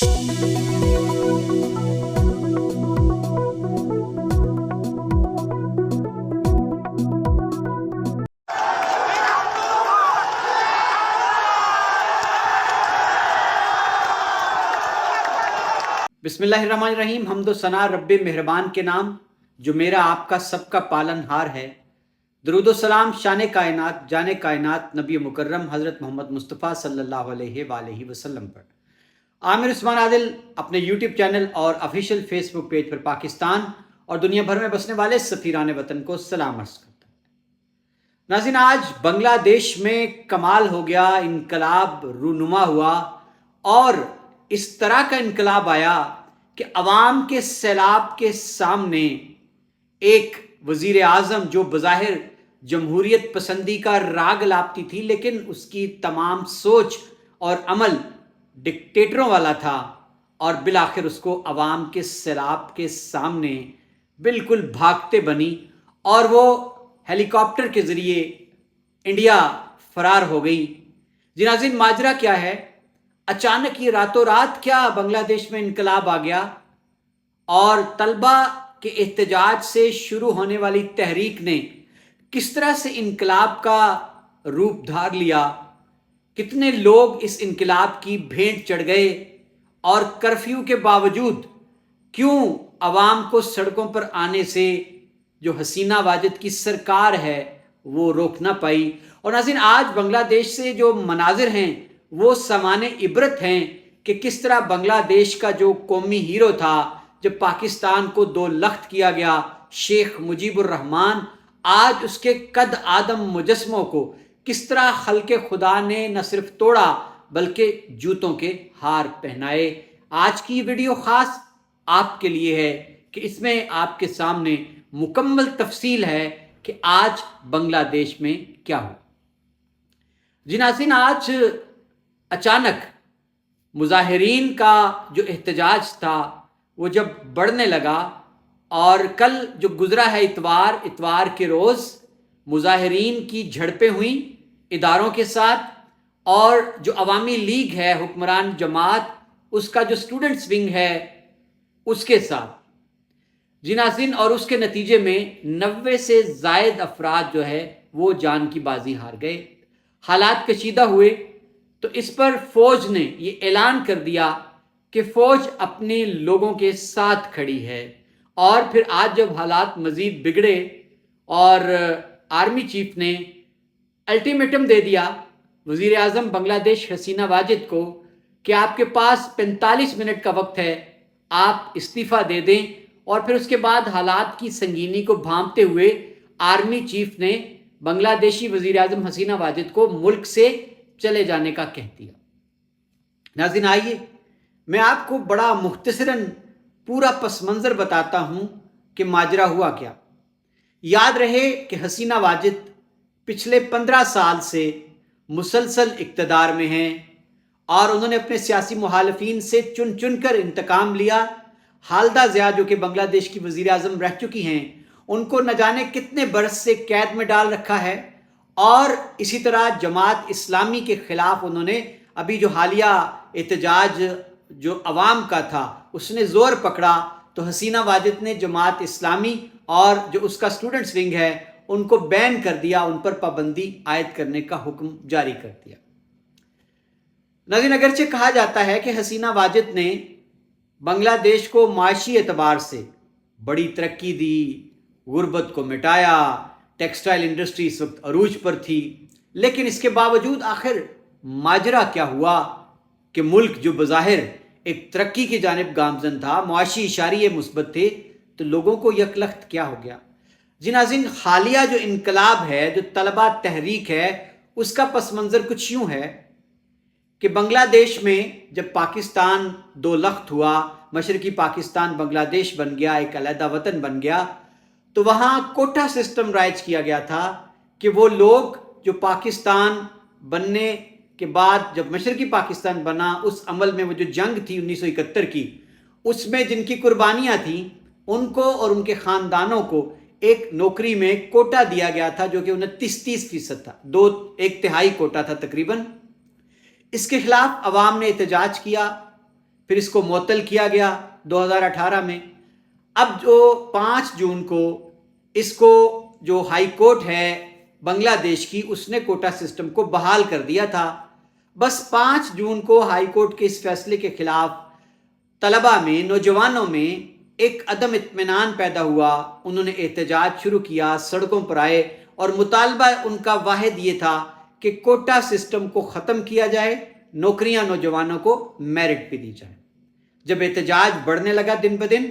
बिस्मिल्लाहिर्रहमानिर्रहीम। हम्द व सना रब्बे मेहरबान के नाम, जो मेरा आपका सबका पालनहार है। दरूद व सलाम शान कायनात जाने कायनात नबी मुकर्रम हज़रत मोहम्मद मुस्तफ़ा सल्लल्लाहु अलैहि वसल्लम पर। आमिर उस्मान आदिल अपने यूट्यूब चैनल और ऑफिशियल फेसबुक पेज पर पाकिस्तान और दुनिया भर में बसने वाले सफ़ीरान वतन को सलाम अर्ज़ करता है। नाज़रीन, आज बांग्लादेश में कमाल हो गया, इनकलाब रूनुमा हुआ और इस तरह का इनकलाब आया कि अवाम के सैलाब के सामने एक वज़ीर आज़म जो बज़ाहिर जमहूरियत पसंदी का राग लापती थी, लेकिन उसकी तमाम सोच और अमल डिक्टेटरों वाला था, और बिलाखिर उसको अवाम के सैलाब के सामने बिल्कुल भागते बनी और वो हेलीकॉप्टर के ज़रिए इंडिया फरार हो गई। जी नाज़रीन, माजरा क्या है? अचानक ये रातों रात क्या बांग्लादेश में इनकलाब आ गया और तलबा के एहतजाज से शुरू होने वाली तहरीक ने किस तरह से इनकलाब का रूप धार लिया, कितने लोग इस इनकलाब की भेंट चढ़ गए और कर्फ्यू के बावजूद क्यों अवाम को सड़कों पर आने से जो हसीना वाजिद की सरकार है वो रोक ना पाई। और नाज़रीन, आज बांग्लादेश से जो मनाजिर हैं वो सामाने इबरत हैं कि किस तरह बांग्लादेश का जो कौमी हीरो था, जब पाकिस्तान को दो लख्त किया गया, शेख मुजीबुर रहमान, आज उसके कद आदम मुजस्मों को किस तरह खल्के खुदा ने न सिर्फ तोड़ा बल्कि जूतों के हार पहनाए। आज की वीडियो खास आपके लिए है कि इसमें आपके सामने मुकम्मल तफसील है कि आज बांग्लादेश में क्या हुआ। जी नाज़रीन, आज अचानक मुजाहिरीन का जो एहतजाज था वो जब बढ़ने लगा, और कल जो गुजरा है इतवार के रोज़ मुजाहिरीन की झड़पें हुई इदारों के साथ, और जो अवामी लीग है हुक्मरान जमात उसका जो स्टूडेंट्स विंग है उसके साथ। जी नाज़रीन, और उसके नतीजे में 90 से ज़ायद अफराद जो है वो जान की बाजी हार गए। हालात कशीदा हुए तो इस पर फ़ौज ने ये ऐलान कर दिया कि फ़ौज अपने लोगों के साथ खड़ी है। और फिर आज जब हालात मज़ीद बिगड़े और आर्मी चीफ ने अल्टीमेटम दे दिया वज़ीर आज़म बांग्लादेश हसीना वाजिद को कि आपके पास 45 मिनट का वक्त है, आप इस्तीफ़ा दे दें। और फिर उसके बाद हालात की संगीनी को भांपते हुए आर्मी चीफ ने बांग्लादेशी वज़ीर आज़म हसीना वाजिद को मुल्क से चले जाने का कह दिया। नाज़रीन, आइए मैं आपको बड़ा मुख्तसरन पूरा पस मंज़र बताता हूँ कि माजरा हुआ क्या। याद रहे कि हसीना वाजिद पिछले 15 साल से मुसलसल इक़्तिदार में हैं और उन्होंने अपने सियासी मुखालिफिन से चुन चुन कर इंतकाम लिया। खालिदा ज़िया जो कि बांग्लादेश की वज़ीर आज़म रह चुकी हैं, उनको न जाने कितने बरस से कैद में डाल रखा है। और इसी तरह जमात इस्लामी के ख़िलाफ़ उन्होंने अभी जो हालिया एहतजाज जो अवाम का था उसने ज़ोर पकड़ा, तो हसीना वाजिद ने जमात इस्लामी और जो उसका स्टूडेंट्स विंग है उनको बैन कर दिया, उन पर पाबंदी आयद करने का हुक्म जारी कर दिया। नाज़रीन, अगरचे कहा जाता है कि हसीना वाजिद ने बांग्लादेश को माशी एतबार से बड़ी तरक्की दी, गुर्बत को मिटाया, टेक्सटाइल इंडस्ट्री इस वक्त अरूज पर थी, लेकिन इसके बावजूद आखिर माजरा क्या हुआ कि मुल्क जो बज़ाहिर एक तरक्की की जानिब गामजन था, मुआशी इशारे मुस्बत थे, तो लोगों को यकलख्त क्या हो गया। जी नाज़रीन, हालिया जो इनकलाब है, जो तलबा तहरीक है, उसका पस मंज़र कुछ यूँ है कि बांग्लादेश में जब पाकिस्तान दो लख्त हुआ, मशरकी पाकिस्तान बांग्लादेश बन गया, एक अलहदा वतन बन गया, तो वहाँ कोटा सिस्टम राइज किया गया था कि वो लोग जो पाकिस्तान बनने के बाद जब मशरकी पाकिस्तान बना, उस अमल में वो जो जंग थी 1971 की, उसमें जिनकी कुर्बानियाँ थीं उनको और उनके ख़ानदानों को एक नौकरी में कोटा दिया गया था जो कि 29-30% था, 2/1 तिहाई कोटा था तकरीबन। इसके खिलाफ अवाम ने एहतजाज किया। پھر اس کو معطل کیا گیا 2018 میں. اب جو 5 جون کو اس کو جو ہائی کورٹ ہے بنگلہ دیش کی اس نے کوٹا سسٹم کو بحال کر دیا تھا. بس 5 جون کو ہائی کورٹ کے اس فیصلے کے خلاف طلباء میں، نوجوانوں میں ایک عدم اطمینان پیدا ہوا. انہوں نے احتجاج شروع کیا، سڑکوں پر آئے اور مطالبہ ان کا واحد یہ تھا کہ کوٹا سسٹم کو ختم کیا جائے، نوکریاں نوجوانوں کو میرٹ پہ دی جائے. جب احتجاج بڑھنے لگا دن بدن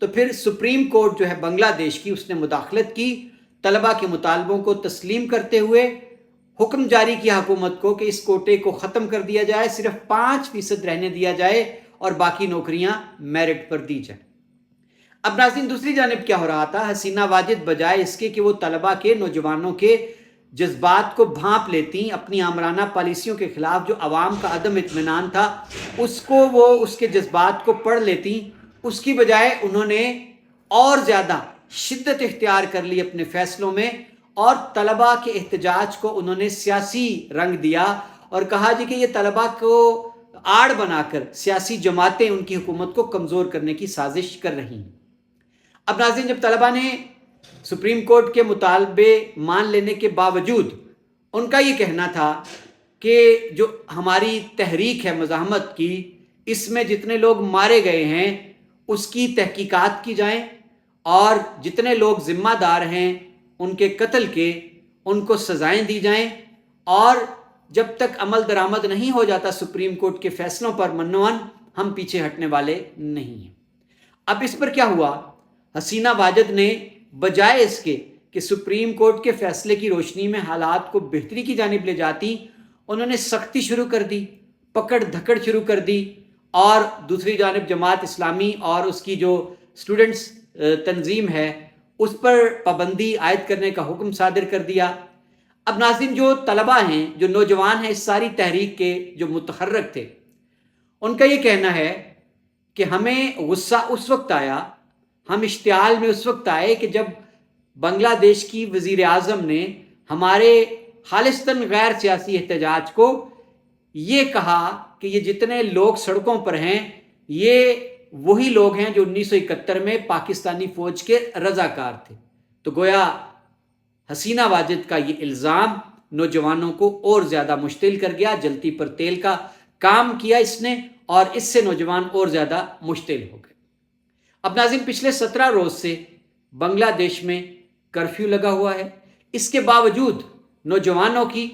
تو پھر سپریم کورٹ جو ہے بنگلہ دیش کی اس نے مداخلت کی، طلباء کے مطالبوں کو تسلیم کرتے ہوئے حکم جاری کیا حکومت کو کہ اس کوٹے کو ختم کر دیا جائے، صرف 5% رہنے دیا جائے اور باقی نوکریاں میرٹ پر دی جائیں. اب ناظرین دوسری جانب کیا ہو رہا تھا؟ حسینہ واجد بجائے اس کے کہ وہ طلباء کے، نوجوانوں کے جذبات کو بھانپ لیتی، اپنی آمرانہ پالیسیوں کے خلاف جو عوام کا عدم اطمینان تھا اس کو وہ اس کے جذبات کو پڑھ لیتی، اس کی بجائے انہوں نے اور زیادہ شدت اختیار کر لی اپنے فیصلوں میں اور طلباء کے احتجاج کو انہوں نے سیاسی رنگ دیا اور کہا جی کہ یہ طلباء کو آڑ بنا کر سیاسی جماعتیں ان کی حکومت کو کمزور کرنے کی سازش کر رہی ہیں. اب ناظرین جب طلباء نے سپریم کورٹ کے مطالبے مان لینے کے باوجود ان کا یہ کہنا تھا کہ جو ہماری تحریک ہے مزاحمت کی، اس میں جتنے لوگ مارے گئے ہیں اس کی تحقیقات کی جائیں اور جتنے لوگ ذمہ دار ہیں ان کے قتل کے ان کو سزائیں دی جائیں، اور جب تک عمل درآمد نہیں ہو جاتا سپریم کورٹ کے فیصلوں پر منوان ہم پیچھے ہٹنے والے نہیں ہیں. اب اس پر کیا ہوا؟ حسینہ واجد نے بجائے اس کے کہ سپریم کورٹ کے فیصلے کی روشنی میں حالات کو بہتری کی جانب لے جاتی، انہوں نے سختی شروع کر دی، پکڑ دھکڑ شروع کر دی اور دوسری جانب جماعت اسلامی اور اس کی جو اسٹوڈنٹس تنظیم ہے اس پر پابندی عائد کرنے کا حکم صادر کر دیا. اب ناظرین جو طلباء ہیں، جو نوجوان ہیں اس ساری تحریک کے جو متحرک تھے، ان کا یہ کہنا ہے کہ ہمیں غصہ اس وقت آیا، ہم اشتعال میں اس وقت آئے کہ جب بنگلہ دیش کی وزیر اعظم نے ہمارے خالصتاً غیر سیاسی احتجاج کو یہ کہا کہ یہ جتنے لوگ سڑکوں پر ہیں یہ وہی لوگ ہیں جو 1971 میں پاکستانی فوج کے رضاکار تھے. تو گویا حسینہ واجد کا یہ الزام نوجوانوں کو اور زیادہ مشتعل کر گیا، جلتی پر تیل کا کام کیا اس نے اور اس سے نوجوان اور زیادہ مشتعل ہو گئے. اب ناظرین پچھلے 17 روز سے بنگلہ دیش میں کرفیو لگا ہوا ہے، اس کے باوجود نوجوانوں کی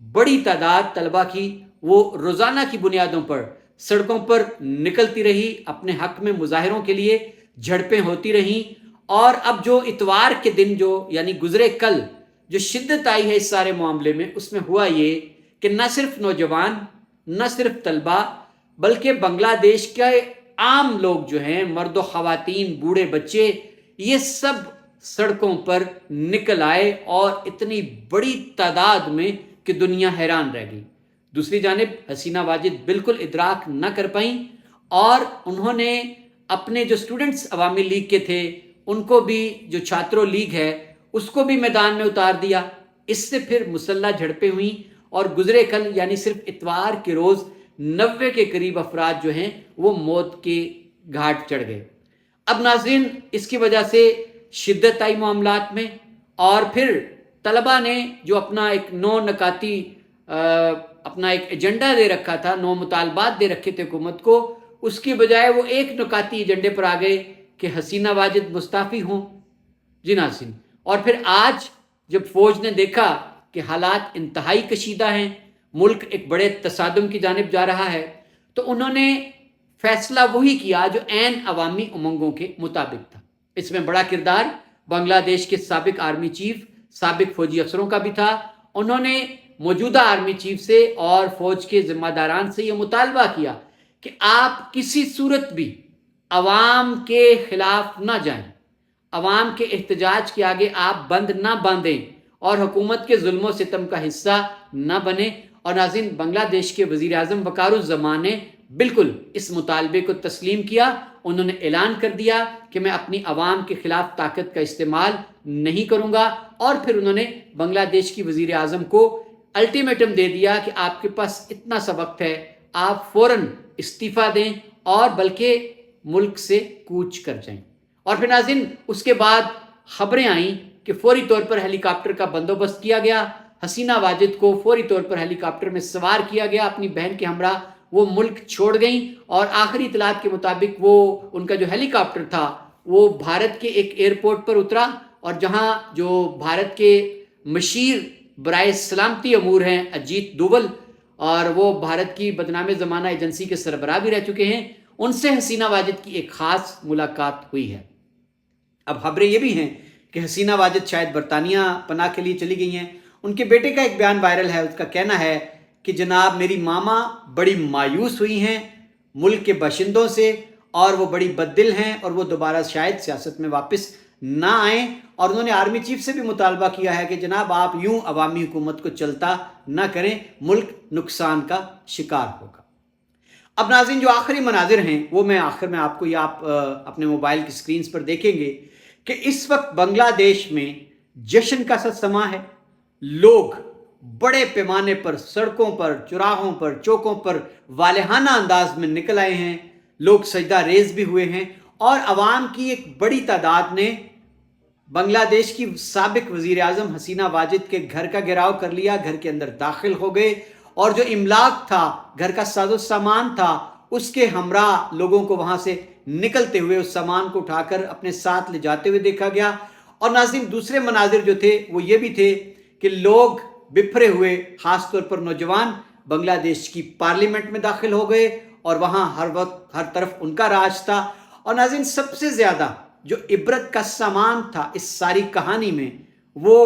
بڑی تعداد طلباء کی وہ روزانہ کی بنیادوں پر سڑکوں پر نکلتی رہی، اپنے حق میں مظاہروں کے لیے جھڑپیں ہوتی رہیں. اور اب جو اتوار کے دن جو یعنی گزرے کل جو شدت آئی ہے اس سارے معاملے میں، اس میں ہوا یہ کہ نہ صرف نوجوان، نہ صرف طلباء، بلکہ بنگلہ دیش کے عام لوگ جو ہیں، مرد و خواتین، بوڑھے بچے، یہ سب سڑکوں پر نکل آئے اور اتنی بڑی تعداد میں کہ دنیا حیران رہ گئی. دوسری جانب حسینہ واجد بالکل ادراک نہ کر پائیں اور انہوں نے اپنے جو اسٹوڈنٹس عوامی لیگ کے تھے ان کو بھی، جو چھاتروں لیگ ہے اس کو بھی میدان میں اتار دیا. اس سے پھر مسلح جھڑپیں ہوئیں اور گزرے کل یعنی صرف اتوار کے روز 90 کے قریب افراد جو ہیں وہ موت کے گھاٹ چڑھ گئے. اب ناظرین اس کی وجہ سے شدت آئی معاملات میں اور پھر طلباء نے جو اپنا ایک 9 نکاتی اپنا ایک ایجنڈا دے رکھا تھا، 9 مطالبات دے رکھے تھے حکومت کو، اس کی بجائے وہ ایک نکاتی ایجنڈے پر آ گئے کہ حسینہ واجد مستعفی ہوں. جی ناظرین، اور پھر آج جب فوج نے دیکھا کہ حالات انتہائی کشیدہ ہیں، ملک ایک بڑے تصادم کی جانب جا رہا ہے، تو انہوں نے فیصلہ وہی کیا جو عین عوامی امنگوں کے مطابق تھا. اس میں بڑا کردار بنگلہ دیش کے سابق آرمی چیف، سابق فوجی افسروں کا بھی تھا. انہوں نے موجودہ آرمی چیف سے اور فوج کے ذمہ داران سے یہ مطالبہ کیا کہ آپ کسی صورت بھی عوام کے خلاف نہ جائیں، عوام کے احتجاج کے آگے آپ بند نہ باندھیں اور حکومت کے ظلم و ستم کا حصہ نہ بنیں. اور ناظرین بنگلہ دیش کے وزیر اعظم وقار الزمان نے بالکل اس مطالبے کو تسلیم کیا. انہوں نے اعلان کر دیا کہ میں اپنی عوام کے خلاف طاقت کا استعمال نہیں کروں گا، اور پھر انہوں نے بنگلہ دیش کی وزیر اعظم کو الٹیمیٹم دے دیا کہ آپ کے پاس اتنا سا وقت ہے، آپ فوراً استعفیٰ دیں और बल्कि मुल्क से कूच कर जाएं। और फिर नाज़रीन उसके बाद खबरें आईं कि फौरी तौर पर हेलीकॉप्टर का बंदोबस्त किया गया, हसीना वाजिद को फौरी तौर पर हेलीकॉप्टर में सवार किया गया, अपनी बहन के हमरा वो मुल्क छोड़ गई और आखिरी इतलात के मुताबिक वो उनका जो हेलीकॉप्टर था वो भारत के एक एयरपोर्ट पर उतरा और जहां जो भारत के मशीर बराए सलामती अमूर हैं अजीत डोवल, और वो भारत की बदनाम ज़माना एजेंसी के सरबराह भी रह चुके हैं, उनसे हसीना वाजिद की एक ख़ास मुलाकात हुई है। अब खबरें ये भी हैं कि हसीना वाजिद शायद बरतानिया पनाह के लिए चली गई हैं। उनके बेटे का एक बयान वायरल है, उसका कहना है कि जनाब मेरी मामा बड़ी मायूस हुई हैं मुल्क के बाशिंदों से और वो बड़ी बददिल हैं और वो दोबारा शायद सियासत में वापस ना आएँ, और उन्होंने आर्मी चीफ से भी मुतालबा किया है कि जनाब आप यूं अवामी हुकूमत को चलता ना करें, मुल्क नुकसान का शिकार होगा। अब नाज़रीन जो आखिरी मनाजिर हैं वो मैं आखिर में आपको या आप अपने मोबाइल की स्क्रीन पर देखेंगे कि इस वक्त बांग्लादेश में जश्न का सा समा है। लोग बड़े पैमाने पर सड़कों पर, चौराहों पर, चौकों पर वालेहाना अंदाज में निकल आए हैं, लोग सजदा रेज भी हुए हैं और अवाम की एक बड़ी तादाद ने बांग्लादेश की साबिक वजीर आज़म हसीना वाजिद के घर का घेराव कर लिया, घर के अंदर दाखिल हो गए और जो इमलाक था, घर का साजो सामान था, उसके हमरा लोगों को वहां से निकलते हुए उस सामान को उठाकर अपने साथ ले जाते हुए देखा गया। और नाज़रीन दूसरे मनाजिर जो थे वो ये भी थे कि लोग बिखरे हुए, खास तौर पर नौजवान बांग्लादेश की पार्लियामेंट में दाखिल हो गए और वहां हर वक्त हर तरफ उनका राज था। और नाज़रीन सबसे ज्यादा जो इबरत का सामान था इस सारी कहानी में वो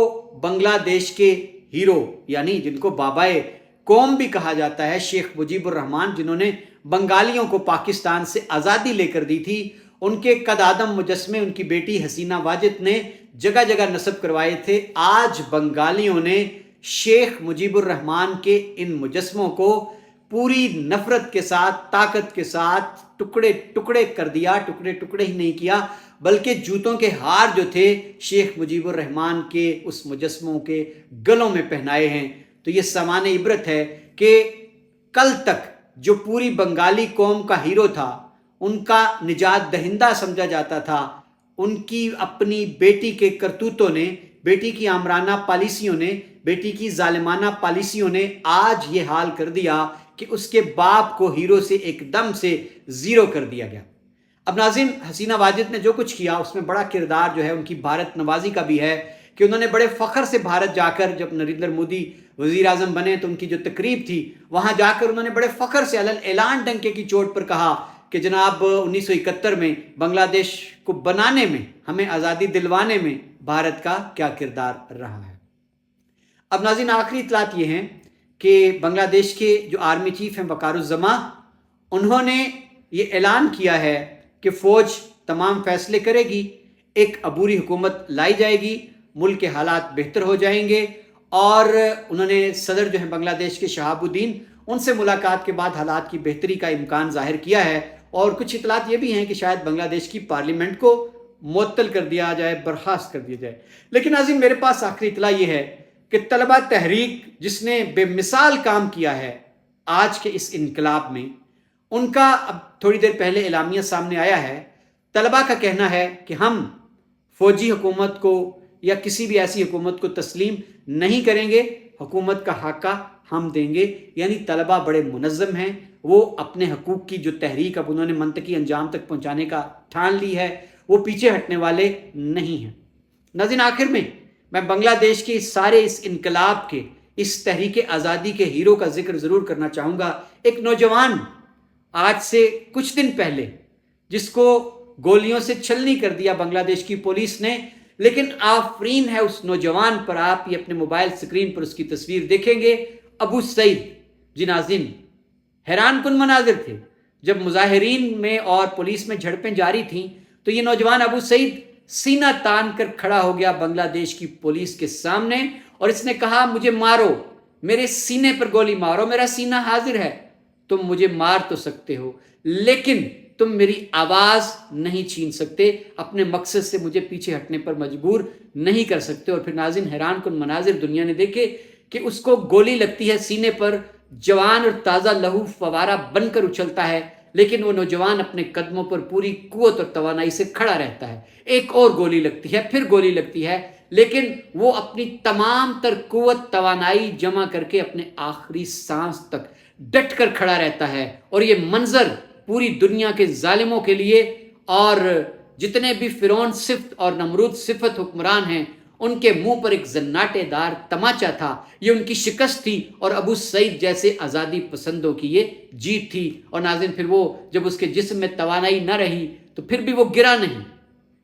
बांग्लादेश के हीरो यानी जिनको बाबाए कौम भी कहा जाता है, शेख मुजीबुर रहमान, जिन्होंने बंगालियों को पाकिस्तान से आज़ादी लेकर दी थी, उनके कदादम मुजस्मे उनकी बेटी हसीना वाजिद ने जगह जगह नस्ब करवाए थे। आज बंगालियों ने शेख मुजीबुर रहमान के इन मुजस्मों को पूरी नफरत के साथ, ताकत के साथ टुकड़े टुकड़े कर दिया। टुकड़े टुकड़े ही नहीं किया बल्कि जूतों के हार जो थे शेख मुजीबुर रहमान के उस मुजस्मों के गलों में पहनाए हैं। तो ये सामान इबरत है कि कल तक जो पूरी बंगाली कौम का हीरो था, उनका निजात दहिंदा समझा जाता था, उनकी अपनी बेटी के करतूतों ने, बेटी की आमराना पॉलिसियों ने, बेटी की जालिमाना पॉलिसियों ने आज ये हाल कर दिया कि उसके बाप को हीरो से एकदम से जीरो कर दिया गया। अब नाज़रीन हसीना वाजिद ने जो कुछ किया उसमें बड़ा किरदार जो है उनकी भारत नवाजी का भी है कि उन्होंने बड़े फ़ख्र से भारत जाकर, जब नरेंद्र मोदी वज़ीर आज़म बने तो उनकी जो तकरीब थी वहाँ जाकर उन्होंने बड़े फ़ख्र से अलल ऐलान डंके की चोट पर कहा कि जनाब 1971 में बांग्लादेश को बनाने में, हमें आज़ादी दिलवाने में भारत का क्या किरदार रहा है। अब नाज़रीन आखिरी इतलात ये हैं कि बांग्लादेश के जो आर्मी चीफ हैं वकारुज़्ज़मा, उन्होंने ये ऐलान किया है कि फ़ौज तमाम फैसले करेगी, एक अबूरी हुकूमत लाई जाएगी, मुल्क के हालात बेहतर हो जाएंगे। और उन्होंने सदर जो है बांग्लादेश के शहाबुद्दीन, उनसे मुलाकात के बाद हालात की बेहतरी का इम्कान जाहिर किया है। और कुछ इतलात ये भी हैं कि शायद बांग्लादेश की पार्लियामेंट को मुअत्तल कर दिया जाए, बर्खास्त कर दिया जाए। लेकिन नाज़रीन मेरे पास आखिरी इतला ये है कि तलबा तहरीक जिसने बेमिसाल काम किया है आज के इस इनकलाब में, उनका अब थोड़ी देर पहले एलामिया सामने आया है। तलबा का कहना है कि हम फौजी हुकूमत को या किसी भी ऐसी हुकूमत को तस्लीम नहीं करेंगे, हुकूमत का हक़ हम देंगे। यानी तलबा बड़े मुनज़्ज़म हैं, वो अपने हकूक़ की जो तहरीक अब उन्होंने मंतकी अंजाम तक पहुँचाने का ठान ली है, वो पीछे हटने वाले नहीं हैं। नाज़रीन आखिर में मैं बांग्लादेश के इस इनकलाब के, इस तहरीक आज़ादी के हीरो का जिक्र ज़रूर करना चाहूँगा। एक नौजवान आज से कुछ दिन पहले जिसको गोलियों से छलनी कर दिया बांग्लादेश की पुलिस ने, लेकिन आफरीन है उस नौजवान पर। आप ये अपने मोबाइल स्क्रीन पर उसकी तस्वीर देखेंगे, अबू सईद। जी नाज़रीन हैरान कुन मनाजिर थे जब मुजाहिरीन में और पुलिस में झड़पें जारी थीं, तो ये नौजवान अबू सईद सीना तान कर खड़ा हो गया बांग्लादेश की पुलिस के सामने और इसने कहा मुझे मारो, मेरे सीने पर गोली मारो, मेरा सीना हाजिर है, तुम मुझे मार तो सकते हो लेकिन तुम मेरी आवाज़ नहीं छीन सकते, अपने मकसद से मुझे पीछे हटने पर मजबूर नहीं कर सकते। और फिर नाज़रीन हैरान कुन मनाजिर दुनिया ने देखे कि उसको गोली लगती है सीने पर, जवान और ताज़ा लहू फवारा बनकर उछलता है, لیکن وہ نوجوان اپنے قدموں پر پوری قوت اور توانائی سے کھڑا رہتا ہے. ایک اور گولی لگتی ہے، پھر گولی لگتی ہے، لیکن وہ اپنی تمام تر قوت توانائی جمع کر کے اپنے آخری سانس تک ڈٹ کر کھڑا رہتا ہے. اور یہ منظر پوری دنیا کے ظالموں کے لیے اور جتنے بھی فرعون صفت اور نمرود صفت حکمران ہیں ان کے منہ پر ایک زناٹے دار تماچا تھا. یہ ان کی شکست تھی اور ابو سعید جیسے آزادی پسندوں کی یہ جیت تھی. اور ناظرین پھر وہ جب اس کے جسم میں توانائی نہ رہی تو پھر بھی وہ گرا نہیں،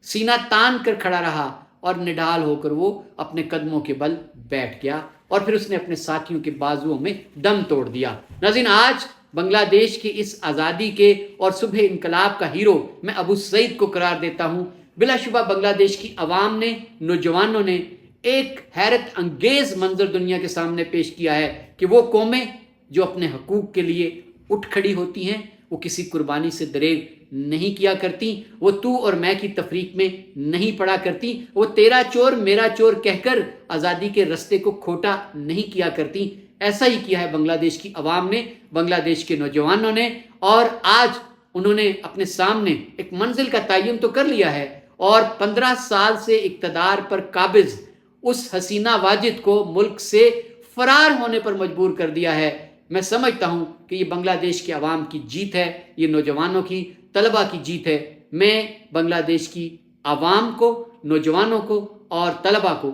سینہ تان کر کھڑا رہا اور نڈال ہو کر وہ اپنے قدموں کے بل بیٹھ گیا اور پھر اس نے اپنے ساتھیوں کے بازوؤں میں دم توڑ دیا. ناظرین آج بنگلہ دیش کی اس آزادی کے اور صبح انقلاب کا ہیرو میں ابو سعید کو قرار دیتا ہوں. بلا شبہ بنگلہ دیش کی عوام نے، نوجوانوں نے ایک حیرت انگیز منظر دنیا کے سامنے پیش کیا ہے کہ وہ قومیں جو اپنے حقوق کے لیے اٹھ کھڑی ہوتی ہیں وہ کسی قربانی سے دریغ نہیں کیا کرتی، وہ تو اور میں کی تفریق میں نہیں پڑا کرتی، وہ تیرا چور میرا چور کہہ کر آزادی کے رستے کو کھوٹا نہیں کیا کرتی. ایسا ہی کیا ہے بنگلہ دیش کی عوام نے، بنگلہ دیش کے نوجوانوں نے، اور آج انہوں نے اپنے سامنے ایک منزل کا تعین تو کر لیا ہے اور 15 سال سے اقتدار پر قابض اس حسینہ واجد کو ملک سے فرار ہونے پر مجبور کر دیا ہے. میں سمجھتا ہوں کہ یہ بنگلہ دیش کے عوام کی جیت ہے، یہ نوجوانوں کی، طلبہ کی جیت ہے. میں بنگلہ دیش کی عوام کو، نوجوانوں کو اور طلبہ کو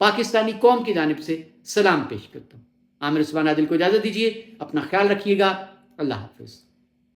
پاکستانی قوم کی جانب سے سلام پیش کرتا ہوں. عامر عثمان عادل کو اجازت دیجیے، اپنا خیال رکھیے گا. اللہ حافظ.